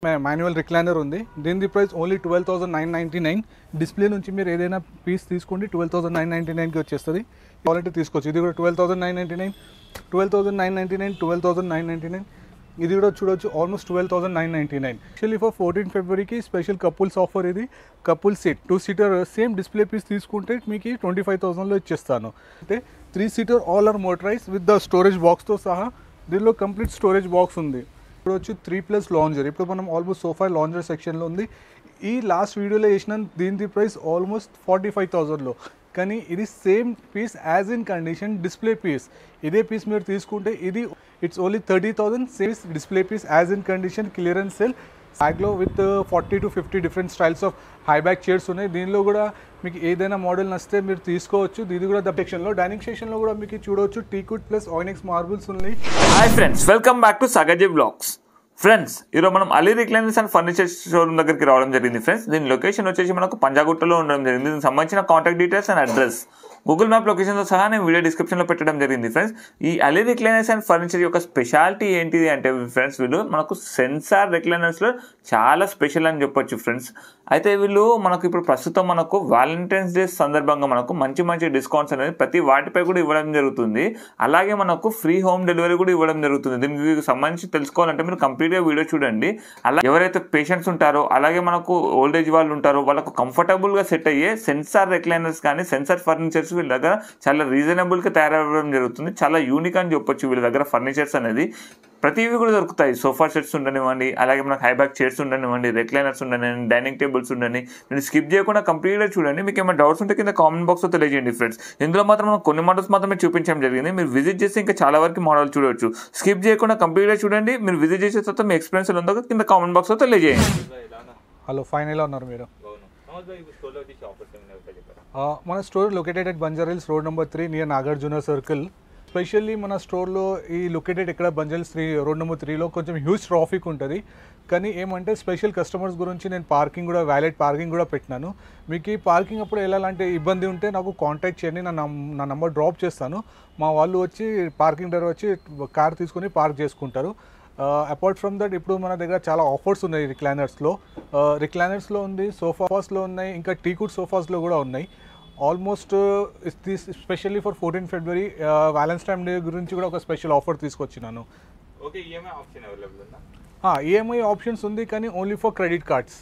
Manual recliner ఉంది. దీని price only 12,999. Display నుంచి మీరు ఏదైనా పీస్ తీసుకోండి 12,999కి వచ్చేస్తుంది. క్వాలిటీ తీసుకోవచ్చు. ఇది కూడా 12,999, 12,999, 12,999. ఇది కూడా చూడవచ్చు ఆల్మోస్ట్ 12,999. యాక్చువల్లీ ఫర్ 14 ఫిబ్రవరికి స్పెషల్ కపుల్స్ ఆఫర్. ఇది couple seat 2 seater same display piece తీసుకుంటే మీకు 25,000లో ఇచ్చేస్తాను. అంటే 3 seater all are motorise with the storage బాక్స్తో సహా. దీనిలో కంప్లీట్ స్టోరేజ్ బాక్స్ ఉంది. ఇప్పుడు వచ్చి 3+ లాంజర్. ఇప్పుడు మనం ఆల్మోస్ట్ సోఫా లాంజర్ సెక్షన్లో ఉంది. ఈ లాస్ట్ వీడియోలో వేసిన దీని ప్రైస్ ఆల్మోస్ట్ 45,000లో. కానీ ఇది same piece as in condition display piece. ఇదే పీస్ మీరు తీసుకుంటే ఇది it's only 30,000. Same display piece as in condition clearance sale. బ్యాగ్లో with 40 to 50 different styles of high back chairs ఉన్నాయి. దీనిలో కూడా మీకు ఏదైనా మోడల్ నచ్చితే మీరు తీసుకోవచ్చు. ఇది కూడా ద సెక్షన్లో డైనింగ్ సెక్షన్లో కూడా మీకు చూడవచ్చు టీకుడ్ ప్లస్ ఆయినెక్స్ మార్బుల్స్ ఉన్నాయి. Hi friends, welcome back to Sagarji blogs. Friends, ఈరోజు మనం Ali recliners and furniture showroom దగ్గరికి రావడం జరిగింది. ఫ్రెండ్స్, దీని లొకేషన్ వచ్చేసి మనకు పంజాగుట్టలో ఉండడం జరిగింది. దీనికి సంబంధించిన contact details and address Google map లొకేషన్తో సహా నేను వీడియో డిస్క్రిప్షన్లో పెట్టడం జరిగింది. ఫ్రెండ్స్, ఈ అలీ రిక్లైనర్స్ అండ్ ఫర్నిచర్ యొక్క స్పెషాలిటీ ఏంటిది అంటే ఫ్రెండ్స్, వీళ్ళు మనకు సెన్సార్ రిక్లైనర్స్లో చాలా స్పెషల్ అని చెప్పొచ్చు. ఫ్రెండ్స్, అయితే వీళ్ళు మనకు ఇప్పుడు ప్రస్తుతం మనకు వ్యాలంటైన్స్ డే సందర్భంగా మనకు మంచి మంచి డిస్కౌంట్స్ అనేది ప్రతి వాటిపై కూడా ఇవ్వడం జరుగుతుంది. అలాగే మనకు ఫ్రీ హోమ్ డెలివరీ కూడా ఇవ్వడం జరుగుతుంది. దీనికి సంబంధించి తెలుసుకోవాలంటే మీరు కంప్లీట్గా వీడియో చూడండి. అలా ఎవరైతే పేషెంట్స్ ఉంటారో అలాగే మనకు ఓల్డ్ ఏజ్ వాళ్ళు ఉంటారో వాళ్ళకు కంఫర్టబుల్గా సెట్ అయ్యే సెన్సార్ రిక్లైనర్స్ కానీ సెన్సార్ ఫర్నిచర్స్ వీళ్ళ దగ్గర చాలా రీజనబుల్గా తయారవ్వడం జరుగుతుంది. చాలా యూనిక్ అని చెప్పొచ్చు వీళ్ళ దగ్గర ఫర్నిచర్స్ అనేది. ప్రతివి కూడా దొరుకుతాయి. సోఫా సెట్స్ ఉండనివ్వండి, అలాగే మనకు హైబ్యాక్ చైర్స్ ఉండనివ్వండి, రిక్లైనర్స్ ఉండనివ్వండి, డైనింగ్ టేబుల్స్ ఉండని. మీరు స్కిప్ చేయకుండా కంప్లీట్గా చూడండి. మీకు ఏమైనా డౌట్స్ ఉంటే కింద కామెంట్ బాక్స్లో తెలియజేయండి. ఫ్రెండ్స్, ఇందులో మాత్రం మనం కొన్ని మోడల్స్ మాత్రమే చూపించడం జరిగింది. మీరు విజిట్ చేస్తే ఇంకా చాలా వరకు మోడల్ చూడవచ్చు. స్కిప్ చేయకుండా కంప్లీట్గా చూడండి. మీరు విజిట్ చేసే తర్వాత మీ ఎక్స్పీరియన్స్ ఉందో కింద కామెంట్ బాక్స్లో తెలియజేయండి. హలో, ఫైన్ ఎలా ఉన్నారు మీరు? మన store located at Banjara hills road number 3 near Nagarjuna circle. Specially మన స్టోర్లో ఈ లొకేటెడ్ ఇక్కడ బంజారా హిల్స్ రోడ్ నెంబర్ 3లో కొంచెం హ్యూజ్ ట్రాఫిక్ ఉంటుంది. కానీ ఏమంటే స్పెషల్ కస్టమర్స్ గురించి నేను పార్కింగ్ కూడా వ్యాలెట్ పార్కింగ్ కూడా పెట్టినాను. మీకు ఈ పార్కింగ్ అప్పుడు ఎలాంటి ఇబ్బంది ఉంటే నాకు కాంటాక్ట్ చేయండి. నా నంబర్ డ్రాప్ చేస్తాను. మా వాళ్ళు వచ్చి పార్కింగ్ డ్రైవర్ వచ్చి కార్ తీసుకొని పార్క్ చేసుకుంటారు. అపార్ట్ ఫ్రమ్ దట్ ఇప్పుడు మన దగ్గర చాలా ఆఫర్స్ ఉన్నాయి రిక్లైనర్స్లో ఉంది, సోఫాస్లో ఉన్నాయి, ఇంకా టీకుడ్ సోఫాస్లో కూడా ఉన్నాయి. ఆల్మోస్ట్ స్పెషల్లీ ఫర్ 14 ఫిబ్రవరి వ్యాలంటైన్స్ డే గురించి కూడా ఒక స్పెషల్ ఆఫర్ తీసుకొచ్చినాను. ఓకే, ఈఎంఐ ఆప్షన్ అవైలబుల్ ఉందా? ఈఎంఐ ఆప్షన్స్ ఉంది కానీ only for credit cards.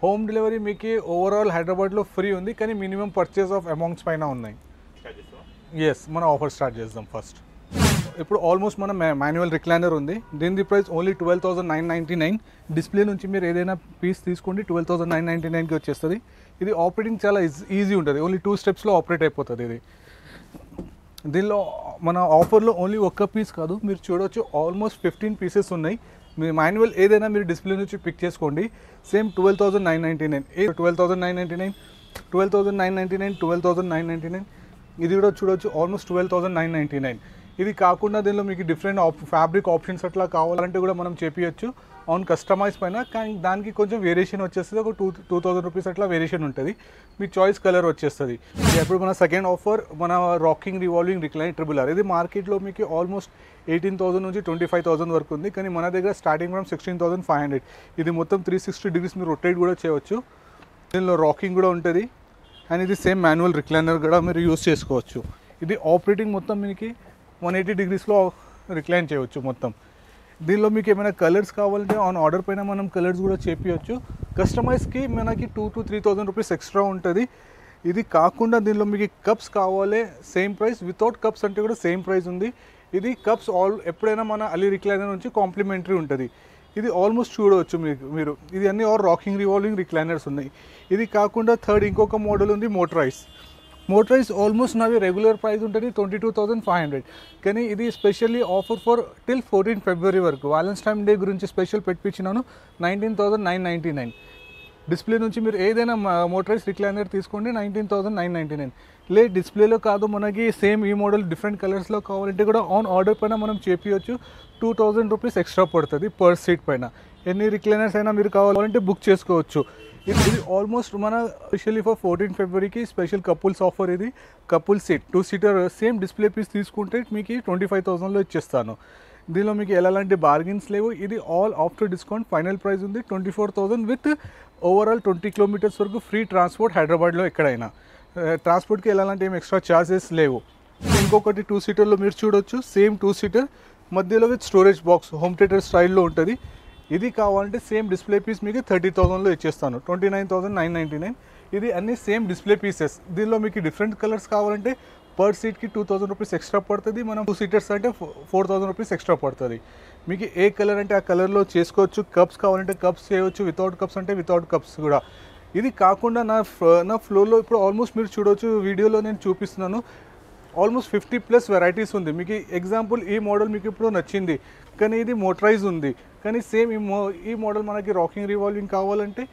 Home delivery మీకు ఓవరాల్ హైదరాబాద్లో ఫ్రీ ఉంది కానీ మినిమం పర్చేస్ ఆఫ్ అమౌంట్స్ పైన ఉన్నాయి. ఎస్, మన ఆఫర్ స్టార్ట్ చేద్దాం ఫస్ట్. ఇప్పుడు ఆల్మోస్ట్ మన మాన్యువల్ రిక్లైనర్ ఉంది. దీని ప్రైస్ ఓన్లీ 12,999. డిస్ప్లే నుంచి మీరు ఏదైనా పీస్ తీసుకోండి 12,999కి వచ్చేస్తుంది. ఇది ఆపరేటింగ్ చాలా ఈజీ ఉంటుంది. ఓన్లీ 2 స్టెప్స్లో ఆపరేట్ అయిపోతుంది. ఇది దీనిలో మన ఆఫర్లో ఓన్లీ ఒక్క పీస్ కాదు, మీరు చూడవచ్చు ఆల్మోస్ట్ 15 పీసెస్ ఉన్నాయి. మీ మాన్యువల్ ఏదైనా మీరు డిస్ప్లే నుంచి పిక్ చేసుకోండి. సేమ్ 12,999, 12,999, 12,999, 12,999. ఇది కూడా చూడవచ్చు ఆల్మోస్ట్ 12,999. ఇది కాకుండా దీనిలో మీకు డిఫరెంట్ ఫ్యాబ్రిక్ ఆప్షన్స్ అట్లా కావాలంటే కూడా మనం చేపించచ్చు ఆన్ కస్టమైజ్ పైన. కానీ దానికి కొంచెం వేరియేషన్ వచ్చేస్తుంది. ఒక 2,000 రూపీస్ అట్లా వేరియేషన్ ఉంటుంది. మీ చాయిస్ కలర్ వచ్చేస్తుంది. ఇప్పుడు మన సెకండ్ ఆఫర్ మన rocking revolving recline triple R. ఇది మార్కెట్లో మీకు ఆల్మోస్ట్ 18,000 నుంచి 25,000 వరకు ఉంది. కానీ మన దగ్గర స్టార్టింగ్ ఫ్రమ్ 16,500. ఇది మొత్తం 360 డిగ్రీస్ మీరు రొటేట్ కూడా చేయవచ్చు. దీనిలో రాకింగ్ కూడా ఉంటుంది. అండ్ ఇది సేమ్ మాన్యువల్ రిక్లైనర్ కూడా మీరు యూస్ చేసుకోవచ్చు. ఇది ఆపరేటింగ్ మొత్తం మీకు 180 డిగ్రీస్లో రిక్లైన్ చేయవచ్చు మొత్తం. దీనిలో మీకు ఏమైనా కలర్స్ కావాలంటే ఆన్ ఆర్డర్ పైన మనం కలర్స్ కూడా చేపించవచ్చు. కస్టమైజ్కి మనకి 2,000 to 3,000 రూపీస్ ఎక్స్ట్రా ఉంటుంది. ఇది కాకుండా దీనిలో మీకు కప్స్ కావాలి సేమ్ ప్రైస్, వితౌట్ కప్స్ అంటే కూడా సేమ్ ప్రైస్ ఉంది. ఇది కప్స్ ఎప్పుడైనా మన అలీ రిక్లైనర్ నుంచి కాంప్లిమెంటరీ ఉంటుంది. ఇది ఆల్మోస్ట్ చూడవచ్చు మీరు. ఇది అన్ని రాకింగ్ రివాల్వింగ్ రిక్లైనర్స్ ఉన్నాయి. ఇది కాకుండా థర్డ్ ఇంకొక మోడల్ ఉంది మోటరైజ్ ఆల్మోస్ట్ నావి రెగ్యులర్ ప్రైస్ ఉంటుంది 22,500. కానీ ఇది స్పెషల్లీ ఆఫర్ ఫర్ టిల్ 14 ఫిబ్రవరి వరకు వ్యాలంటైన్స్ డే గురించి స్పెషల్ పెట్టించినాను 19,999. డిస్ప్లే నుంచి మీరు ఏదైనా మోటరైజ్ రిక్లైనర్ తీసుకోండి 19,999. డిస్ప్లేలో కాదు, మనకి సేమ్ ఈ మోడల్ డిఫరెంట్ కలర్స్లో కావాలంటే కూడా ఆన్ ఆర్డర్ పైన మనం చేపించవచ్చు. 2,000 రూపీస్ ఎక్స్ట్రా పడుతుంది పర్ సీట్ పైన. ఎన్ని రిక్లైనర్స్ అయినా మీరు కావాలంటే బుక్ చేసుకోవచ్చు. ఇది ఆల్మోస్ట్ మన స్పెషల్లీ ఫర్ 14 ఫిబ్రవరికి స్పెషల్ కపుల్స్ ఆఫర్. ఇది couple seat 2 seater same display piece తీసుకుంటే మీకు 25,000లో ఇచ్చేస్తాను. దీనిలో మీకు ఎలాంటి బార్గెన్స్ లేవు. ఇది all after discount final price ఉంది 24,000 విత్ ఓవరాల్ 20 కిలోమీటర్స్ వరకు ఫ్రీ ట్రాన్స్పోర్ట్ హైదరాబాద్లో ఎక్కడైనా. ట్రాన్స్పోర్ట్కి ఎలాంటి ఏం ఎక్స్ట్రా ఛార్జెస్ లేవు. ఇంకొకటి 2 సీటర్లో మీరు చూడొచ్చు, సేమ్ 2 సీటర్ మధ్యలో with storage box home theatre స్టైల్లో ఉంటుంది. ఇది కావాలంటే సేమ్ డిస్ప్లే పీస్ మీకు 30,000లో ఇచ్చేస్తాను, 29,999. ఇది అన్ని సేమ్ డిస్ప్లే పీసెస్. దీనిలో మీకు డిఫరెంట్ కలర్స్ కావాలంటే పర్ సీట్కి 2,000 రూపీస్ ఎక్స్ట్రా పడుతుంది. మనం 2 సీటర్స్ అంటే 4,000 రూపీస్ ఎక్స్ట్రా పడుతుంది. మీకు ఏ కలర్ అంటే ఆ కలర్లో చేసుకోవచ్చు. కప్స్ కావాలంటే కప్స్ చేయవచ్చు, వితౌట్ కప్స్ అంటే వితౌట్ కప్స్ కూడా. ఇది కాకుండా నా ఫ్లోర్లో ఇప్పుడు ఆల్మోస్ట్ మీరు చూడవచ్చు, వీడియోలో నేను చూపిస్తున్నాను, ఆల్మోస్ట్ 50+ వెరైటీస్ ఉంది. మీకు ఎగ్జాంపుల్ ఈ మోడల్ మీకు ఇప్పుడు నచ్చింది, కానీ ఇది మోటరైజ్ ఉంది. కానీ సేమ్ ఈ మోడల్ మనకి రాకింగ్ రివాల్వింగ్ కావాలంటే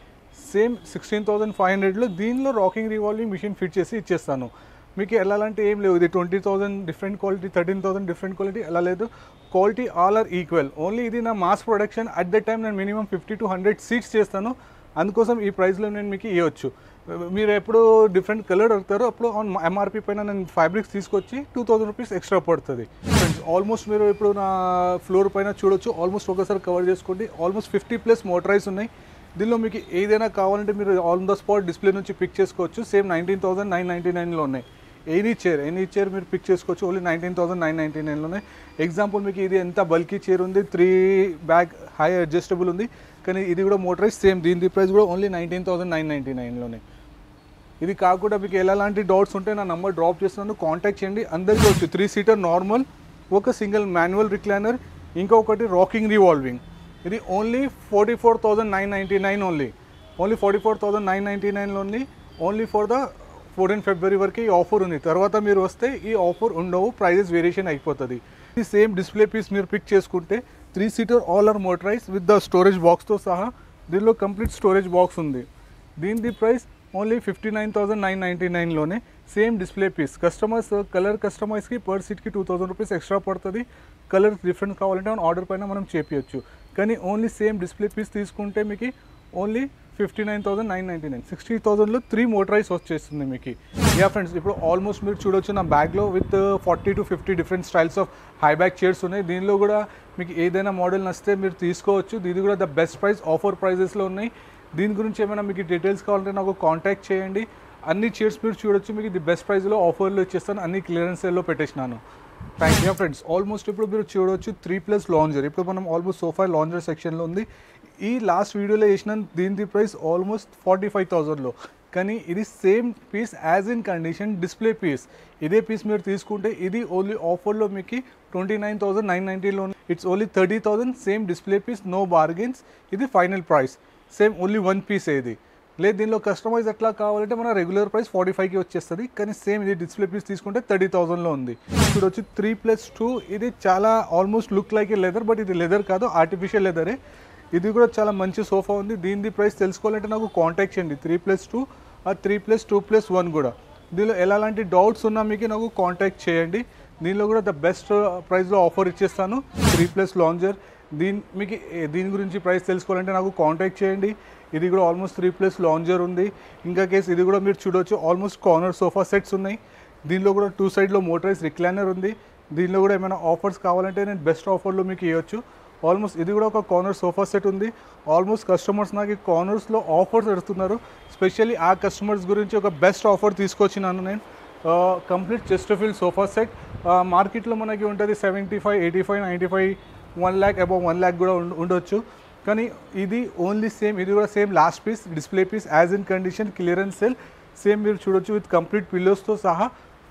సేమ్ 16,500లో దీనిలో రాకింగ్ రివాల్వింగ్ మిషన్ ఫిట్ చేసి ఇచ్చేస్తాను. మీకు ఎలాంటి ఏం లేవు. ఇది 20,000 డిఫరెంట్ క్వాలిటీ, 13,000 డిఫరెంట్ క్వాలిటీ, అలా లేదు. Quality all are equal. Only ఇది నా mass production. At the time నేను మినిమం 50 to 100 సీట్స్ చేస్తాను. అందుకోసం ఈ ప్రైస్లో నేను మీకు ఇవ్వచ్చు. మీరు ఎప్పుడు డిఫరెంట్ కలర్ అడుగుతారో అప్పుడు ఎంఆర్పి పైన నేను ఫ్యాబ్రిక్స్ తీసుకొచ్చి 2,000 రూపీస్ ఎక్స్ట్రా పడుతుంది. ఫ్రెండ్స్ ఆల్మోస్ట్ మీరు ఇప్పుడు నా ఫ్లోర్ పైన చూడొచ్చు. ఆల్మోస్ట్ ఒకసారి కవర్ చేసుకోండి. ఆల్మోస్ట్ 50+ మోటరైజ్ ఉన్నాయి. దీనిలో మీకు ఏదైనా కావాలంటే మీరు ఆన్ ద స్పాట్ డిస్ప్లే నుంచి పిక్ చేసుకోవచ్చు. సేమ్ 19,999లో ఉన్నాయి. ఎనీ చైర్ మీరు పిక్ చేసుకోవచ్చు. ఓన్లీ 19,999లోనే. ఎగ్జాంపుల్ మీకు ఇది ఎంత బల్కీ చైర్ ఉంది, 3 బ్యాగ్ హై అడ్జస్టబుల్ ఉంది, కానీ ఇది కూడా మోటరైజ్ సేమ్. దీని ప్రైస్ కూడా ఓన్లీ 19,999లోనే. ఇది కాకుండా మీకు ఎలాంటి డౌట్స్ ఉంటే నా నెంబర్ డ్రాప్ చేస్తున్నాను, కాంటాక్ట్ చేయండి. అందరికీ వచ్చు 3 సీటర్ నార్మల్, ఒక సింగిల్ మాన్యువల్ రిక్లైనర్, ఇంకొకటి రాకింగ్ రివాల్వింగ్. ఇది only 44,999 only 44,999 only for the 14 ఫిబ్రవరి వరకు ఈ ఆఫర్ ఉంది. తర్వాత మీరు వస్తే ఈ ఆఫర్ ఉండవు, ప్రైజెస్ వేరియేషన్ అయిపోతుంది. ఈ సేమ్ డిస్ప్లే పీస్ మీరు పిక్ చేసుకుంటే 3 seater all are motorise with the storage బాక్స్తో సహా. దీనిలో కంప్లీట్ స్టోరేజ్ బాక్స్ ఉంది. దీని ప్రైస్ ఓన్లీ 59,999లోనే. Same display piece. Customers colour కస్టమైజ్కి పర్ సీట్కి 2,000 రూపీస్ ఎక్స్ట్రా పడుతుంది. కలర్ డిఫరెంట్ కావాలంటే ఆర్డర్ పైన మనం చేపించచ్చు. కానీ ఓన్లీ సేమ్ డిస్ప్లే పీస్ తీసుకుంటే మీకు ఓన్లీ 59,999, 60,000లో 3 మోటరైజ్ వచ్చేస్తుంది మీకు. యా ఫ్రెండ్స్, ఇప్పుడు ఆల్మోస్ట్ మీరు చూడొచ్చు నా బ్యాగ్లో with 40 to 50 different styles of high back chairs ఉన్నాయి. దీనిలో కూడా మీకు ఏదైనా మోడల్ నచ్చితే మీరు తీసుకోవచ్చు. దీని కూడా ద బెస్ట్ ప్రైస్ ఆఫర్ ప్రైజెస్లో ఉన్నాయి. దీని గురించి ఏమైనా మీకు డీటెయిల్స్ కావాలంటే నాకు కాంటాక్ట్ చేయండి. అన్ని చైర్స్ మీరు చూడొచ్చు, మీకు ది బెస్ట్ ప్రైస్లో ఆఫర్లో ఇచ్చేస్తాను. అన్ని క్లియరెన్స్ సేల్లో పెట్టేసినాను. Thank you friends. ఆల్మోస్ట్ ఇప్పుడు మీరు చూడవచ్చు 3+ లాంజర్. ఇప్పుడు మనం ఆల్మోస్ట్ సోఫా లాంజర్ సెక్షన్లో ఉంది. ఈ లాస్ట్ వీడియోలో వేసిన దీని ప్రైస్ ఆల్మోస్ట్ 45,000లో, కానీ ఇది same piece as in condition display piece. ఇదే పీస్ మీరు తీసుకుంటే ఇది ఓన్లీ ఆఫర్లో మీకు 29,990లో. It's only 30,000 same display piece, no bargains. ఇది final price. Same only 1 piece ఇది లేదు. దీనిలో కస్టమైజ్ ఎట్లా కావాలంటే మన రెగ్యులర్ ప్రైస్ 45కి వచ్చేస్తుంది, కానీ సేమ్ ఇది డిస్ప్లే పీస్ తీసుకుంటే 30,000లో ఉంది. ఇప్పుడు వచ్చి 3+2. ఇది చాలా almost look like A leather, but ఇది లెదర్ కాదు, ఆర్టిఫిషియల్ లెదరే. ఇది కూడా చాలా మంచి సోఫా ఉంది. దీని ప్రైస్ తెలుసుకోవాలంటే నాకు కాంటాక్ట్ చేయండి. 3+2 ఆ 3+2+1 కూడా. దీనిలో ఎలాంటి డౌట్స్ ఉన్నా మీకు నాకు కాంటాక్ట్ చేయండి. దీనిలో కూడా ద బెస్ట్ ప్రైస్లో ఆఫర్ ఇచ్చేస్తాను. 3+ లాంజర్. దీని గురించి ప్రైస్ తెలుసుకోవాలంటే నాకు కాంటాక్ట్ చేయండి. ఇది కూడా ఆల్మోస్ట్ 3+ లాంజర్ ఉంది. ఇంకా కేసు ఇది కూడా మీరు చూడవచ్చు, ఆల్మోస్ట్ కార్నర్ సోఫా సెట్స్ ఉన్నాయి. దీనిలో కూడా 2 సైడ్లో మోటరైజ్ రిక్లైనర్ ఉంది. దీనిలో కూడా ఏమైనా ఆఫర్స్ కావాలంటే నేను బెస్ట్ ఆఫర్లో మీకు ఇవ్వచ్చు. ఆల్మోస్ట్ ఇది కూడా ఒక కార్నర్ సోఫా సెట్ ఉంది. ఆల్మోస్ట్ కస్టమర్స్ నాకు ఈ కార్నర్స్లో ఆఫర్స్ పెడుతున్నారు. స్పెషల్లీ ఆ కస్టమర్స్ గురించి ఒక బెస్ట్ ఆఫర్ తీసుకొచ్చినాను నేను. కంప్లీట్ చెస్టర్ఫీల్డ్ సోఫా సెట్ మార్కెట్లో మనకి ఉంటుంది 75, 85, 95, 1 lakh అబౌవ్ 1 lakh కూడా ఉండొచ్చు. కానీ ఇది ఓన్లీ సేమ్, ఇది కూడా same last piece display piece as in condition clearance sale. Same మీరు చూడొచ్చు విత్ కంప్లీట్ పిల్లోస్తో సహా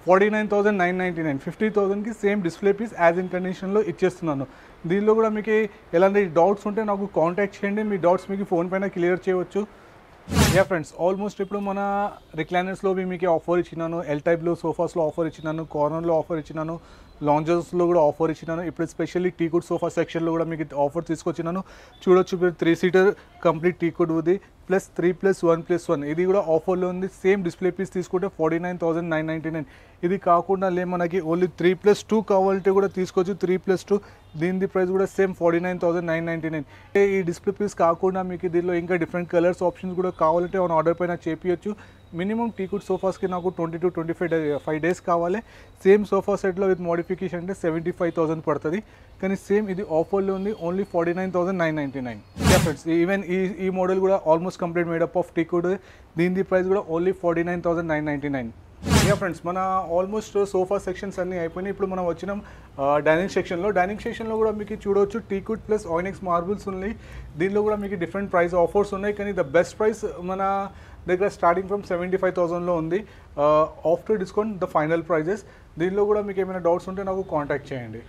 49,999, 50,000కి same display piece as in కండిషన్లో ఇచ్చేస్తున్నాను. దీనిలో కూడా మీకు ఎలాంటి డౌట్స్ ఉంటే నాకు కాంటాక్ట్ చేయండి. మీ డౌట్స్ మీకు ఫోన్ పైన క్లియర్ చేయవచ్చు. యా ఫ్రెండ్స్, ఆల్మోస్ట్ ఇప్పుడు మన రిక్లైనర్స్లో మీకు ఆఫర్ ఇచ్చినాను, ఎల్ టైప్లో సోఫాస్లో ఆఫర్ ఇచ్చినాను, కార్నర్లో ఆఫర్ ఇచ్చినాను, లాంజర్స్లో కూడా ఆఫర్ ఇచ్చినాను. ఇప్పుడు స్పెషల్లీ టీకుడ్ సోఫా సెక్షన్లో కూడా మీకు ఆఫర్ తీసుకొచ్చినాను. చూడొచ్చు మీరు 3 సీటర్ కంప్లీట్ టీకుడ్ ఉంది, ప్లస్ 3+1+1 ఇది కూడా ఆఫర్లో ఉంది. సేమ్ డిస్ప్లే పీస్ తీసుకుంటే 49,999. ఇది కాకుండా మనకి ఓన్లీ 3+2 కావాలంటే కూడా తీసుకోవచ్చు. 3+2 దీని ప్రైస్ కూడా సేమ్ 49,999. ఈ డిస్ప్లే పీస్ కాకుండా మీకు దీనిలో ఇంకా డిఫరెంట్ కలర్స్ ఆప్షన్స్ కూడా కావాలంటే ఆన్ ఆర్డర్ పైన చేపించచ్చు. మినిమం టీకుడ్ సోఫాస్కి నాకు 20 to 25 డేస్ కావాలి. సేమ్ సోఫా సెట్లో విత్ మోడిఫికేషన్ అంటే 75,000 పడుతుంది. కానీ సేమ్ ఇది ఆఫర్లో ఉంది, ఓన్లీ 49,999. ఫ్రెండ్స్ ఈవెన్ ఈ మోడల్ కూడా ఆల్మోస్ట్ కంప్లీట్ మేడప్ ఆఫ్ టీకుడ్. దీని ప్రైస్ కూడా ఓన్లీ 49,999. ఫ్రెండ్స్ మన ఆల్మోస్ట్ సోఫా సెక్షన్స్ అన్నీ అయిపోయినాయి. ఇప్పుడు మనం వచ్చినాం డైనింగ్ సెక్షన్లో కూడా మీకు చూడవచ్చు టీకుడ్ ప్లస్ ఆయినెక్స్ మార్బుల్స్ ఉన్నాయి. దీనిలో కూడా మీకు డిఫరెంట్ ప్రైస్ ఆఫర్స్ ఉన్నాయి. కానీ ద బెస్ట్ ప్రైస్ మన దగ్గర స్టార్టింగ్ ఫ్రమ్ 75,000లో ఉంది. After discount the final prices. దీనిలో కూడా మీకు ఏమైనా డౌట్స్ ఉంటే నాకు కాంటాక్ట్ చేయండి.